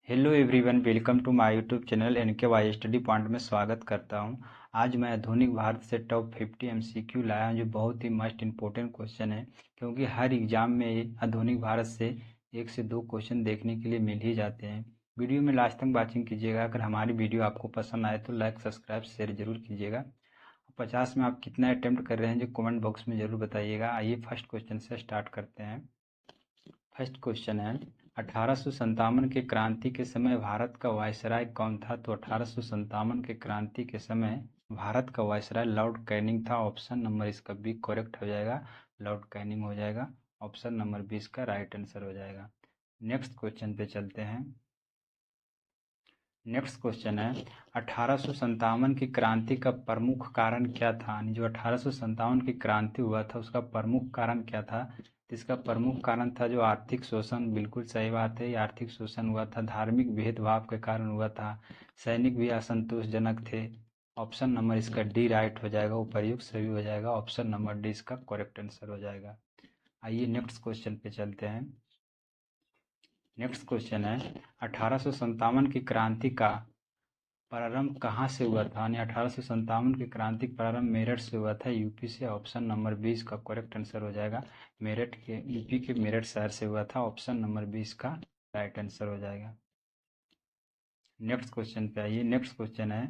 Hello everyone, welcome to my YouTube channel N K Y study point में स्वागत करता हूं। आज मैं आधुनिक भारत से टॉप 50 एमसीक्यू लाया हूं जो बहुत ही मस्ट इम्पोर्टेंट क्वेश्चन है, क्योंकि हर एग्जाम में ये आधुनिक भारत से 1 से 2 क्वेश्चन देखने के लिए मिल ही जाते हैं। वीडियो में लास्ट तक वॉचिंग कीजिएगा। अगर हमारी वीडियो आपको पसंद आए तो लाइक सब्सक्राइब शेयर जरूर कीजिएगा। 50 में आप कितना अटेम्प्ट कर रहे हैं जो कमेंट बॉक्स में जरूर बताइएगा। आइए फर्स्ट क्वेश्चन से स्टार्ट करते हैं। फर्स्ट क्वेश्चन है, 1857 के क्रांति के समय भारत का वायसराय कौन था? तो 1857 के क्रांति के समय भारत का वायसराय लॉर्ड कैनिंग था। ऑप्शन नंबर इसका बी करेक्ट हो जाएगा, लॉर्ड कैनिंग हो जाएगा। ऑप्शन नंबर 20 का राइट आंसर हो जाएगा। नेक्स्ट क्वेश्चन पे चलते हैं। नेक्स्ट क्वेश्चन है, 1857 की क्रांति का प्रमुख कारण क्या था? यानी जो 1857 की क्रांति हुआ था उसका प्रमुख कारण क्या था? तो इसका प्रमुख कारण था जो आर्थिक शोषण। बिल्कुल सही बात है, ये आर्थिक शोषण हुआ था, धार्मिक भेदभाव के कारण हुआ था, सैनिक भी असंतोषजनक थे। ऑप्शन नंबर इसका डी राइट हो जाएगा, उपर्युक्त सभी हो जाएगा। ऑप्शन नंबर डी इसका करेक्ट आंसर हो जाएगा। आइए नेक्स्ट क्वेश्चन पे चलते हैं। नेक्स्ट क्वेश्चन है, 1857 की क्रांति का प्रारंभ कहाँ से हुआ था? यानी 1857 की क्रांति का प्रारंभ मेरठ से हुआ था, यूपी से। ऑप्शन नंबर 20 का करेक्ट आंसर हो जाएगा। मेरठ के यूपी के मेरठ शहर से हुआ था। ऑप्शन नंबर 20 का राइट आंसर हो जाएगा। नेक्स्ट क्वेश्चन पे आइए। नेक्स्ट क्वेश्चन है,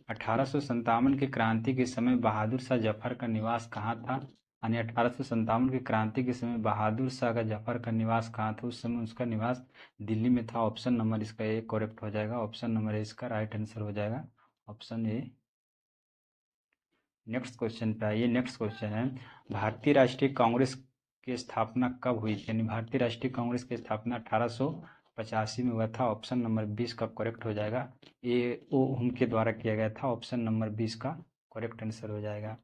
1857 की क्रांति के समय बहादुर शाह जफर का निवास कहाँ था? यानी 1857 की क्रांति के समय बहादुर शाह का जफर का निवास कहाँ था? उस समय उसका निवास दिल्ली में था। ऑप्शन नंबर इसका ए करेक्ट हो जाएगा। ऑप्शन नंबर ए इसका राइट आंसर हो जाएगा, ऑप्शन ए। नेक्स्ट क्वेश्चन पे आइए। नेक्स्ट क्वेश्चन है, भारतीय राष्ट्रीय कांग्रेस की स्थापना कब हुई थी? यानी भारतीय राष्ट्रीय कांग्रेस की स्थापना 1885 में हुआ था। ऑप्शन नंबर 20 का करेक्ट हो जाएगा। ये ओ हुम के द्वारा किया गया था। ऑप्शन नंबर 20 का करेक्ट आंसर हो जाएगा।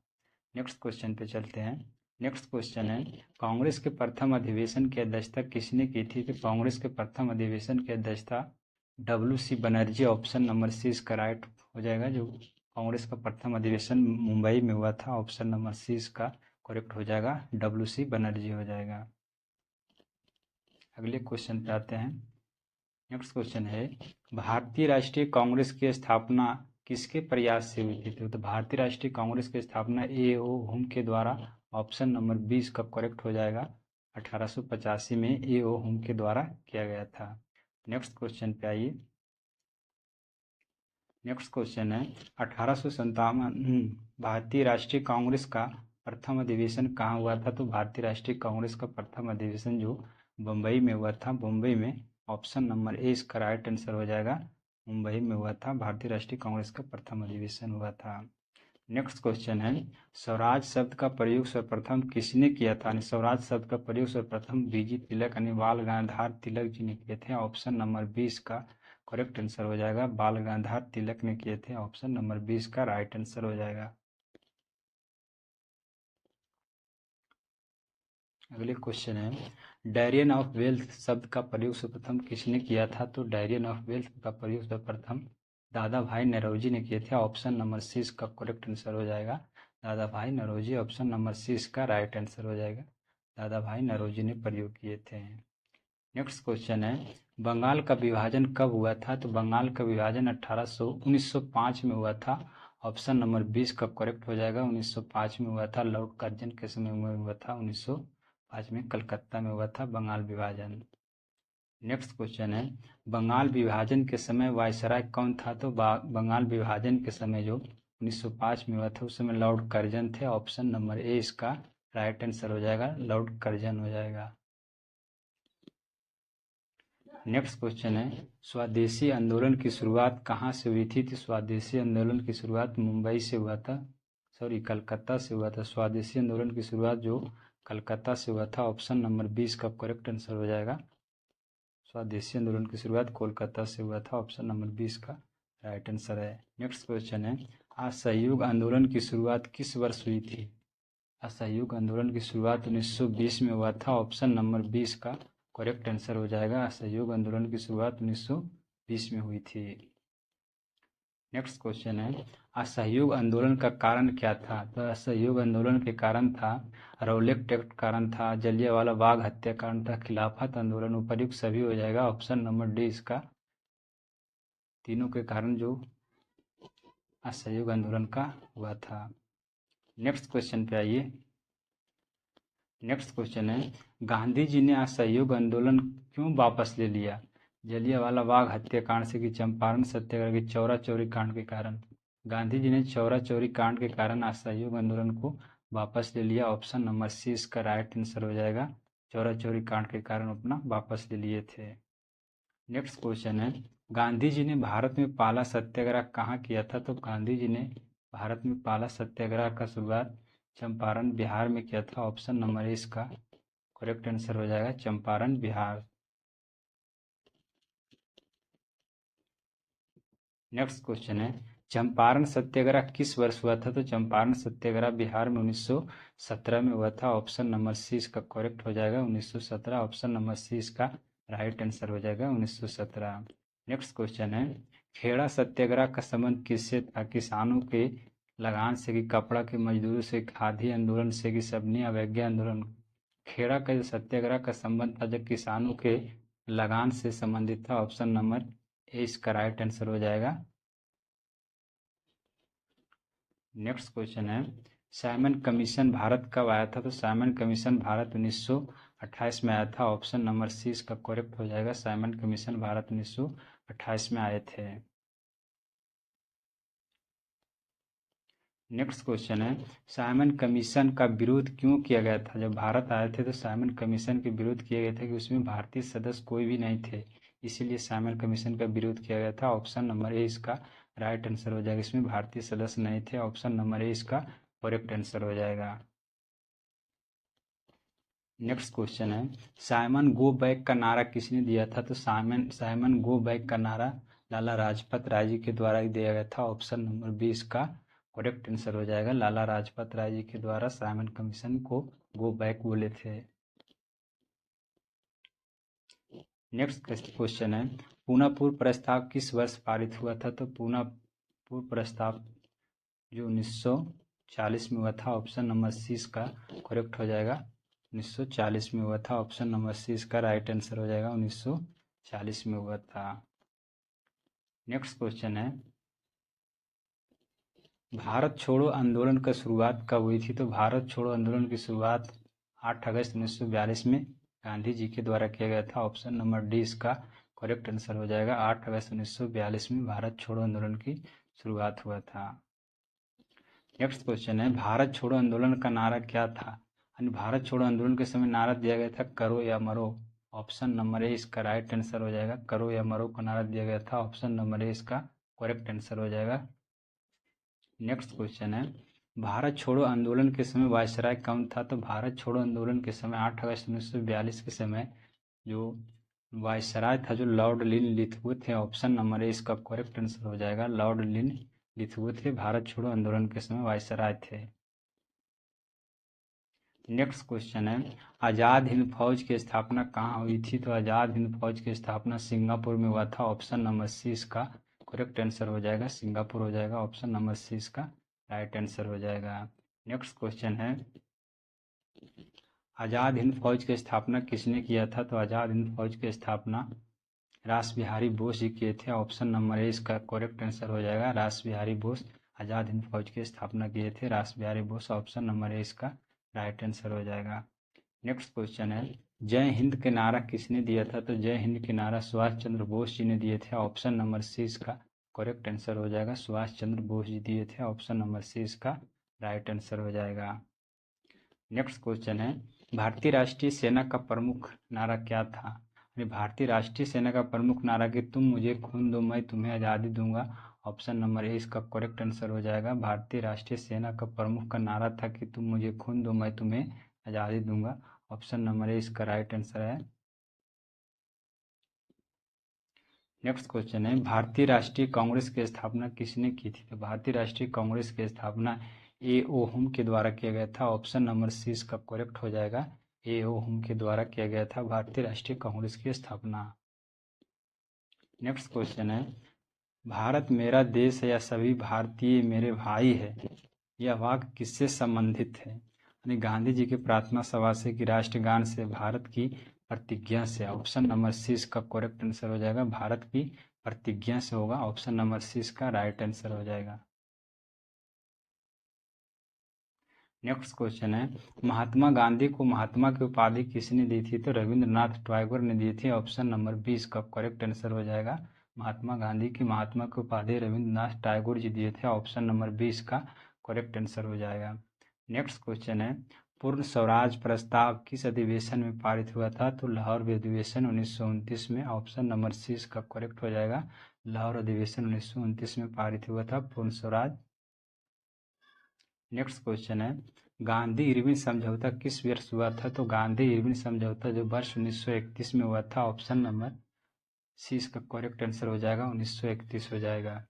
नेक्स्ट क्वेश्चन पे चलते हैं। नेक्स्ट क्वेश्चन है, कांग्रेस के प्रथम अधिवेशन की अध्यक्षता किसने की थी? तो कांग्रेस के प्रथम अधिवेशन की अध्यक्षता WC Banerjee. Option number C इसका राइट हो जाएगा। जो कांग्रेस का प्रथम अधिवेशन मुंबई में हुआ था। ऑप्शन नंबर सी इसका करेक्ट हो जाएगा, WC बनर्जी हो जाएगा। अगले क्वेश्चन पे आते हैं। नेक्स्ट क्वेश्चन है, भारतीय राष्ट्रीय कांग्रेस की स्थापना किसके प्रयास से हुई थी? तो भारतीय राष्ट्रीय कांग्रेस की स्थापना A.O. हुम के द्वारा। ऑप्शन नंबर 20 का करेक्ट हो जाएगा। 1885 में A.O. हुम के द्वारा किया गया था। नेक्स्ट क्वेश्चन पे आइए। नेक्स्ट क्वेश्चन है, 1857 भारतीय राष्ट्रीय कांग्रेस का प्रथम अधिवेशन कहाँ हुआ था? तो भारतीय राष्ट्रीय कांग्रेस का प्रथम अधिवेशन जो बम्बई में हुआ था, मुंबई में। ऑप्शन नंबर ए इसका राइट आंसर हो जाएगा, मुंबई में हुआ था। भारतीय राष्ट्रीय कांग्रेस का प्रथम अधिवेशन हुआ था। नेक्स्ट क्वेश्चन है, स्वराज शब्द का प्रयोग सर्वप्रथम किसने किया था? यानी स्वराज शब्द का प्रयोग सर्वप्रथम बीजी तिलक यानी बाल गंगाधर तिलक जी ने किए थे। ऑप्शन नंबर 20 का करेक्ट आंसर हो जाएगा, बाल गंगाधर तिलक ने किए थे। ऑप्शन नंबर 20 का राइट आंसर हो जाएगा। अगले क्वेश्चन है, डायरियन ऑफ वेल्थ शब्द का प्रयोग सर्वप्रथम किसने किया था? तो डायरियन ऑफ वेल्थ का प्रयोग सर्वप्रथम दादा भाई नौरोजी ने किए थे। ऑप्शन नंबर सी इसका करेक्ट आंसर हो जाएगा, दादा भाई नौरोजी। ऑप्शन नंबर सी इसका राइट आंसर हो जाएगा, दादा भाई नौरोजी ने प्रयोग किए थे। नेक्स्ट क्वेश्चन है, बंगाल का विभाजन कब हुआ था? तो बंगाल का विभाजन 1905 में हुआ था। ऑप्शन नंबर 20 का करेक्ट हो जाएगा, 1905 में हुआ था। लॉर्ड कर्जन के समय में हुआ था, 1905 में कलकत्ता में हुआ था बंगाल विभाजन। नेक्स्ट क्वेश्चन है, बंगाल विभाजन के समय वायसराय कौन था? तो बंगाल विभाजन के समय जो 1905 में हुआ था उस समय लॉर्ड कर्जन थे। ऑप्शन नंबर ए इसका राइट आंसर हो जाएगा, लॉर्ड कर्जन हो जाएगा। नेक्स्ट क्वेश्चन है, स्वदेशी आंदोलन की शुरुआत कहाँ से हुई थी? तो स्वदेशी आंदोलन की शुरुआत मुंबई से हुआ था, सॉरी कलकत्ता से हुआ था। स्वदेशी आंदोलन की शुरुआत जो कलकत्ता से हुआ था। ऑप्शन नंबर 20 का करेक्ट आंसर हो जाएगा, स्वदेशी आंदोलन की शुरुआत कोलकाता से हुआ था। ऑप्शन नंबर 20 का राइट आंसर है। नेक्स्ट क्वेश्चन है, असहयोग आंदोलन की शुरुआत किस वर्ष हुई थी? असहयोग आंदोलन की शुरुआत 1920 में हुआ था। ऑप्शन नंबर 20 का करेक्ट आंसर हो जाएगा, असहयोग आंदोलन की शुरुआत 1920 में हुई थी। नेक्स्ट क्वेश्चन है, असहयोग आंदोलन का कारण क्या था? तो असहयोग आंदोलन के कारण था रौलेट एक्ट कारण था, जलियांवाला बाग हत्याकांड था, खिलाफत आंदोलन, उपर्युक्त सभी हो जाएगा। ऑप्शन नंबर डी इसका तीनों के कारण जो असहयोग आंदोलन का हुआ था। नेक्स्ट क्वेश्चन पे आइए। नेक्स्ट क्वेश्चन है, गांधी जी ने असहयोग आंदोलन क्यों वापस ले लिया? जलियांवाला बाग हत्याकांड से कि चंपारण सत्याग्रह की चौरा चौरी कांड के कारण? गांधी जी ने चौरा चौरी कांड के कारण असहयोग आंदोलन को वापस ले लिया। ऑप्शन नंबर सी इसका राइट आंसर हो जाएगा। चौरा चौरी कांड के कारण अपना वापस ले लिए थे। नेक्स्ट क्वेश्चन है, गांधी जी ने भारत में पहला सत्याग्रह कहाँ किया था? तो गांधी जी ने भारत में पहला सत्याग्रह का शुरुआत चंपारण बिहार में किया था। ऑप्शन नंबर ए इसका करेक्ट आंसर हो जाएगा, चंपारण बिहार। नेक्स्ट क्वेश्चन है, चंपारण सत्याग्रह किस वर्ष हुआ था? तो चंपारण सत्याग्रह बिहार में 1917 में हुआ था। ऑप्शन नंबर सी इसका करेक्ट हो जाएगा, 1917। ऑप्शन नंबर सी इसका राइट आंसर हो जाएगा, 1917। नेक्स्ट क्वेश्चन है, खेड़ा सत्याग्रह का संबंध किससे था? किसानों के लगान से कि कपड़ा के मजदूरों से, खादी आंदोलन से कि सबनी अवज्ञा आंदोलन? खेड़ा का जो सत्याग्रह का संबंध था जो किसानों के लगान से संबंधित था। ऑप्शन नंबर ए इसका राइट आंसर हो जाएगा। नेक्स्ट क्वेश्चन है, साइमन कमीशन भारत कब आया था? तो साइमन कमीशन भारत 1928 में आया था। ऑप्शन नंबर सी इसका करेक्ट हो जाएगा, साइमन कमीशन भारत 1928 में आए थे। नेक्स्ट क्वेश्चन है, साइमन कमीशन का विरोध क्यों किया गया था? जब भारत आए थे तो साइमन कमीशन के विरोध किया गया था कि उसमें भारतीय सदस्य कोई भी नहीं थे, इसीलिए साइमन कमीशन का विरोध किया गया था। ऑप्शन नंबर ए इसका राइट आंसर हो जाएगा, इसमें भारतीय सदस्य नहीं थे। ऑप्शन नंबर ए इसका करेक्ट आंसर हो जाएगा। नेक्स्ट क्वेश्चन है, साइमन गो बैक का नारा किसने दिया था? तो साइमन साइमन गो बैक का नारा लाला लाजपत राय जी के द्वारा ही दिया गया था। ऑप्शन नंबर बी इसका करेक्ट आंसर हो जाएगा, लाला लाजपत राय जी के द्वारा साइमन कमीशन को गो बैक बोले थे। नेक्स्ट क्वेश्चन है, पूनापुर प्रस्ताव किस वर्ष पारित हुआ था? तो पूनापुर प्रस्ताव जो 1940 में हुआ था। ऑप्शन नंबर सी इसका करेक्ट हो जाएगा, 1940 में हुआ था। ऑप्शन नंबर सी इसका राइट आंसर हो जाएगा, 1940 में हुआ था। नेक्स्ट क्वेश्चन है, भारत छोड़ो आंदोलन का शुरुआत कब हुई थी? तो भारत छोड़ो आंदोलन की शुरुआत 8 अगस्त 1942 में गांधी जी के द्वारा किया गया था। ऑप्शन नंबर डी इसका करेक्ट आंसर हो जाएगा, 8 अगस्त 1942 में भारत छोड़ो आंदोलन की शुरुआत हुआ था। नेक्स्ट क्वेश्चन है, भारत छोड़ो आंदोलन का नारा क्या था? यानी भारत छोड़ो आंदोलन के समय नारा दिया गया था करो या मरो। ऑप्शन नंबर ए इसका राइट आंसर हो जाएगा, करो या मरो का नारा दिया गया था। ऑप्शन नंबर ए इसका करेक्ट आंसर हो जाएगा। नेक्स्ट क्वेश्चन है, भारत छोड़ो आंदोलन के समय वायसराय कौन था? तो भारत छोड़ो आंदोलन के समय 8 अगस्त 1942 के समय जो वायसराय था जो लॉर्ड लिन लिथगो थे। ऑप्शन नंबर ए इसका करेक्ट आंसर हो जाएगा, लॉर्ड लिन लिथगो थे, भारत छोड़ो आंदोलन के समय वायसराय थे। नेक्स्ट क्वेश्चन है, आज़ाद हिंद फौज की स्थापना कहाँ हुई थी? तो आज़ाद हिंद फौज की स्थापना सिंगापुर में हुआ था। ऑप्शन नंबर सी इसका करेक्ट आंसर हो जाएगा, सिंगापुर हो जाएगा। ऑप्शन नंबर सी इसका राइट आंसर हो जाएगा। नेक्स्ट क्वेश्चन है, आज़ाद हिंद फौज की स्थापना किसने किया था? तो आज़ाद हिंद फौज की स्थापना रास बिहारी बोस जी किए थे। ऑप्शन नंबर ए इसका करेक्ट आंसर हो जाएगा, रास बिहारी बोस आज़ाद हिंद फौज की स्थापना किए थे, रास Bihari Bose. Option number A इसका राइट आंसर हो जाएगा। नेक्स्ट क्वेश्चन है, जय हिंद के नारा किसने दिया था? तो जय हिंद के नारा सुभाष चंद्र बोस जी ने दिए थे। ऑप्शन नंबर सी इसका करेक्ट आंसर हो जाएगा, सुभाष चंद्र बोस जी दिए थे। ऑप्शन नंबर सी इसका राइट आंसर हो जाएगा। नेक्स्ट क्वेश्चन है, भारतीय राष्ट्रीय सेना का प्रमुख नारा क्या था? भारतीय राष्ट्रीय सेना का प्रमुख नारा कि तुम मुझे खून दो मैं तुम्हें आज़ादी दूंगा। ऑप्शन नंबर ए इसका करेक्ट आंसर हो जाएगा, भारतीय राष्ट्रीय सेना का प्रमुख का नारा था कि तुम मुझे खून दो मैं तुम्हें आज़ादी दूंगा। ऑप्शन नंबर ए इसका राइट आंसर है। नेक्स्ट क्वेश्चन है, भारतीय राष्ट्रीय कांग्रेस की स्थापना किसने की थी? तो भारतीय राष्ट्रीय कांग्रेस की स्थापना ए ओ हुम के द्वारा किया गया था। ऑप्शन नंबर सी इसका करेक्ट हो जाएगा, ए ओ हुम के द्वारा किया गया था भारतीय राष्ट्रीय कांग्रेस की स्थापना। नेक्स्ट क्वेश्चन है, भारत मेरा देश है या सभी भारतीय मेरे भाई है, यह वाक्य किससे संबंधित है? यानी गांधी जी की प्रार्थना सभा से, कि राष्ट्रगान से, भारत की प्रतिज्ञा से। ऑप्शन नंबर सी इसका करेक्ट आंसर हो जाएगा, भारत की प्रतिज्ञा से होगा। ऑप्शन नंबर सी इसका राइट आंसर हो जाएगा। नेक्स्ट क्वेश्चन है, महात्मा गांधी को महात्मा की उपाधि किसने दी थी? तो रविंद्रनाथ टैगोर ने दी थी। ऑप्शन नंबर 20 का करेक्ट आंसर हो जाएगा। महात्मा गांधी की महात्मा की उपाधि रविंद्रनाथ टैगोर जी दिए थे। ऑप्शन नंबर 20 का करेक्ट आंसर हो जाएगा। नेक्स्ट क्वेश्चन है, पूर्ण स्वराज प्रस्ताव किस अधिवेशन में पारित हुआ था? तो लाहौर अधिवेशन 1929 में। ऑप्शन नंबर सी इसका करेक्ट हो जाएगा, लाहौर अधिवेशन 1929 में पारित हुआ था पूर्ण स्वराज। नेक्स्ट क्वेश्चन है, गांधी इरविन समझौता किस वर्ष हुआ था? तो गांधी इरविन समझौता जो वर्ष 1931 में हुआ था। ऑप्शन नंबर सी इसका करेक्ट आंसर हो जाएगा, 1931 हो जाएगा।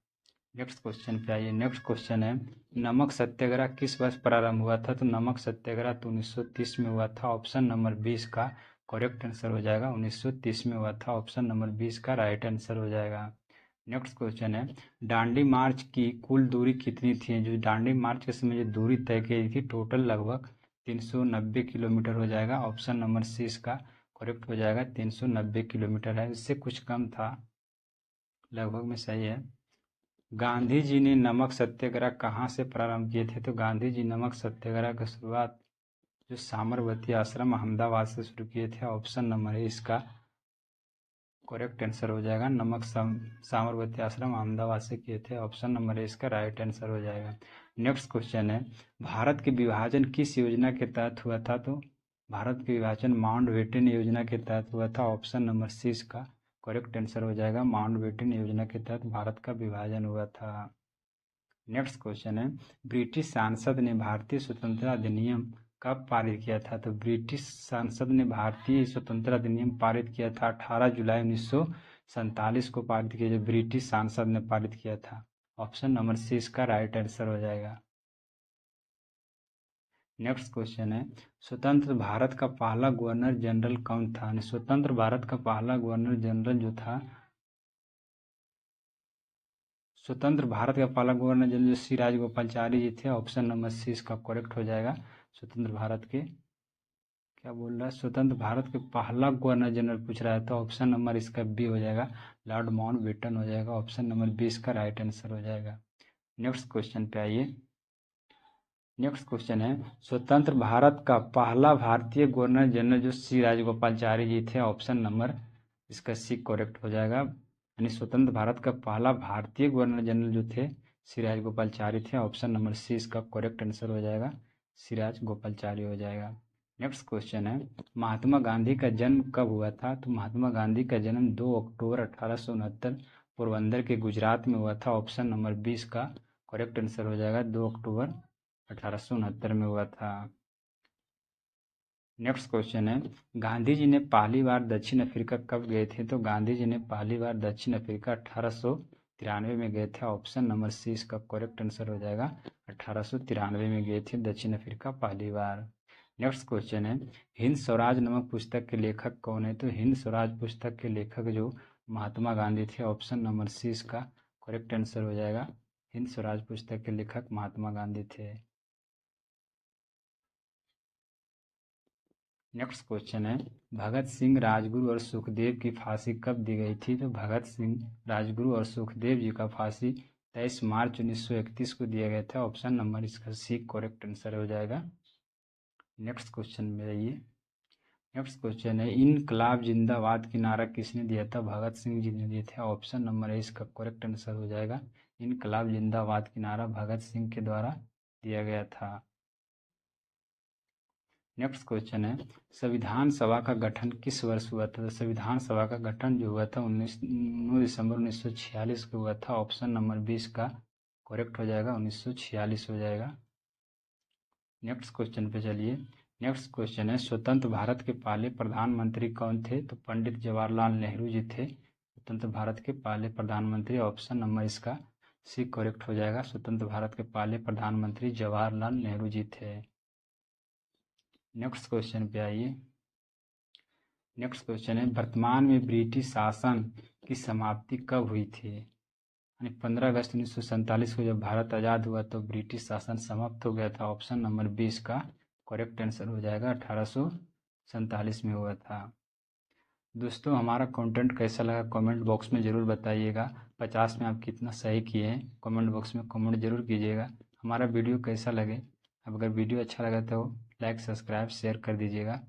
नेक्स्ट क्वेश्चन पे आइए। नेक्स्ट क्वेश्चन है, नमक सत्याग्रह किस वर्ष प्रारंभ हुआ था? तो नमक सत्याग्रह तो 1930 में हुआ था। ऑप्शन नंबर 20 का करेक्ट आंसर हो जाएगा, 1930 में हुआ था। ऑप्शन नंबर 20 का राइट आंसर हो जाएगा। नेक्स्ट क्वेश्चन है, दांडी मार्च की कुल दूरी कितनी थी? जो दांडी मार्च के समय जो दूरी तय की थी टोटल लगभग 390 किलोमीटर हो जाएगा। ऑप्शन नंबर सी इसका करेक्ट हो जाएगा, 390 किलोमीटर है, इससे कुछ कम था, लगभग में सही है। गांधी जी ने नमक सत्याग्रह कहाँ से प्रारंभ किए थे? तो गांधी जी नमक सत्याग्रह की शुरुआत जो साबरमती आश्रम अहमदाबाद से शुरू किए थे। ऑप्शन नंबर है इसका करेक्ट आंसर हो जाएगा, नमक साबरमती आश्रम अहमदाबाद से किए थे। ऑप्शन नंबर इसका राइट आंसर हो जाएगा। नेक्स्ट क्वेश्चन है, भारत के विभाजन किस योजना के तहत हुआ था? तो भारत के विभाजन माउंटबेटन योजना के तहत हुआ था। ऑप्शन नंबर सी इसका करेक्ट आंसर हो जाएगा, माउंटबेटन योजना के तहत भारत का विभाजन हुआ था। नेक्स्ट क्वेश्चन है, ब्रिटिश सांसद ने भारतीय स्वतंत्रता अधिनियम कब पारित किया था? तो ब्रिटिश सांसद ने भारतीय स्वतंत्रता अधिनियम पारित किया था 18 जुलाई 1947 को पारित किया, जो ब्रिटिश सांसद ने पारित किया था। ऑप्शन नंबर सी इसका राइट आंसर हो जाएगा। नेक्स्ट क्वेश्चन है, स्वतंत्र भारत का पहला गवर्नर जनरल कौन था? स्वतंत्र भारत का पहला गवर्नर जनरल जो था, स्वतंत्र भारत का पहला गवर्नर जनरल श्री राजगोपालाचारी जी थे। ऑप्शन नंबर सी इसका करेक्ट हो जाएगा। स्वतंत्र भारत के क्या बोल रहा है, स्वतंत्र भारत के पहला गवर्नर जनरल पूछ रहा है, तो ऑप्शन नंबर इसका बी हो जाएगा, लॉर्ड माउंटबेटन हो जाएगा। ऑप्शन नंबर 20 का राइट आंसर हो जाएगा। नेक्स्ट क्वेश्चन पे आइए। नेक्स्ट क्वेश्चन है, स्वतंत्र भारत का पहला भारतीय गवर्नर जनरल जो श्री राजगोपालाचारी जी थे। ऑप्शन नंबर इसका सी करेक्ट हो जाएगा, यानी स्वतंत्र भारत का पहला भारतीय गवर्नर जनरल जो थे श्री राजगोपालाचारी थे। ऑप्शन नंबर सी इसका करेक्ट आंसर हो जाएगा, श्री राजगोपालाचारी हो जाएगा। नेक्स्ट क्वेश्चन है, महात्मा गांधी का जन्म कब हुआ था? तो महात्मा गांधी का जन्म 2 अक्टूबर 1869 पोरबंदर के गुजरात में हुआ था। ऑप्शन नंबर 20 का करेक्ट आंसर हो जाएगा, 2 अक्टूबर 1869 में हुआ था। नेक्स्ट क्वेश्चन है, गांधी जी ने पहली बार दक्षिण अफ्रीका कब गए थे? तो गांधी जी ने पहली बार दक्षिण अफ्रीका 1893 में गए थे। ऑप्शन नंबर सी इसका करेक्ट आंसर हो जाएगा, 1893 में गए थे दक्षिण अफ्रीका पहली बार। नेक्स्ट क्वेश्चन है, हिंद स्वराज नामक पुस्तक के लेखक कौन है? तो हिंद स्वराज पुस्तक के लेखक जो महात्मा गांधी थे। ऑप्शन नंबर सी इसका करेक्ट आंसर हो जाएगा, हिंद स्वराज पुस्तक के लेखक महात्मा गांधी थे। नेक्स्ट क्वेश्चन है, भगत सिंह, राजगुरु और सुखदेव की फांसी कब दी गई थी? तो भगत सिंह, राजगुरु और सुखदेव जी का फांसी 23 मार्च 1931 को दिया गया था। ऑप्शन नंबर इसका सी करेक्ट आंसर हो जाएगा। नेक्स्ट क्वेश्चन में आइए। नेक्स्ट क्वेश्चन है, इनकलाब जिंदाबाद की नारा किसने दिया था? भगत सिंह जी ने दिए थे। ऑप्शन नंबर है इसका करेक्ट आंसर हो जाएगा, इनकलाब जिंदाबाद की नारा भगत सिंह के द्वारा दिया गया था। नेक्स्ट क्वेश्चन है, संविधान सभा का गठन किस वर्ष हुआ था? संविधान सभा का गठन जो हुआ था 9 दिसंबर 1946 को हुआ था। ऑप्शन नंबर 20 का करेक्ट हो जाएगा, 1946 हो जाएगा। नेक्स्ट क्वेश्चन पे चलिए। नेक्स्ट क्वेश्चन है, स्वतंत्र भारत के पहले प्रधानमंत्री कौन थे? तो पंडित जवाहरलाल नेहरू जी थे स्वतंत्र भारत के पहले प्रधानमंत्री। ऑप्शन नंबर इसका सी करेक्ट हो जाएगा, स्वतंत्र भारत के पहले प्रधानमंत्री जवाहरलाल नेहरू जी थे। नेक्स्ट क्वेश्चन पे आइए। नेक्स्ट क्वेश्चन है, वर्तमान में ब्रिटिश शासन की समाप्ति कब हुई थी? यानी 15 अगस्त 1947 को जब भारत आज़ाद हुआ तो ब्रिटिश शासन समाप्त हो गया था। ऑप्शन नंबर 20 का करेक्ट आंसर हो जाएगा, 1847 में हुआ था। दोस्तों हमारा कंटेंट कैसा लगा कमेंट बॉक्स में ज़रूर बताइएगा। 50 में आप कितना सही किए हैं कमेंट बॉक्स में कमेंट ज़रूर कीजिएगा। हमारा वीडियो कैसा लगे, अब अगर वीडियो अच्छा लगा तो लाइक सब्सक्राइब शेयर कर दीजिएगा।